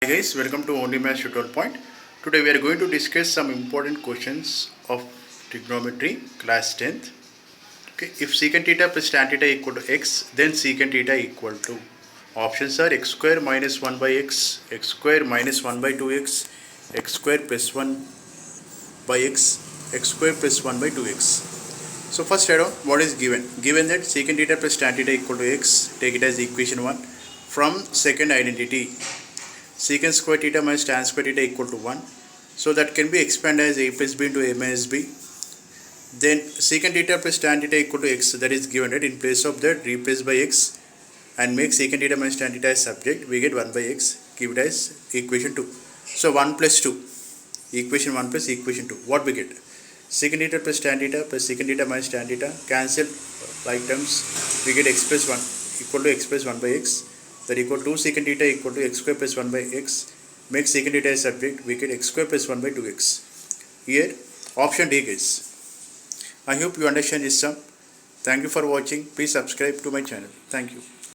Guys, welcome to Only Math Tutorial Point. Today we are going to discuss some important questions of trigonometry class 10th. Okay, if secant theta plus tan theta equal to x, then secant theta equal to options are x square minus 1 by x square minus 1 by 2x, x square plus 1 by x square plus 1 by 2x. So first write down what is given. Given that secant theta plus tan theta equal to x, take it as equation 1. From second identity, secant square theta minus tan square theta equal to 1. So that can be expanded as a plus b into a minus b. Then secant theta plus tan theta equal to x, that is given, right? In place of that, replace by x and make secant theta minus tan theta as subject. We get 1 by x. Give it as equation 2. So 1 plus 2. Equation 1 plus equation 2. What we get? Secant theta plus tan theta plus secant theta minus tan theta. Cancel like terms. We get x plus 1 equal to x plus 1 by x. That equal to secant theta equal to x square plus 1 by x. Make secant theta as subject. We get x square plus 1 by 2x. Here option D guys. I hope you understand this sum. Thank you for watching. Please subscribe to my channel. Thank you.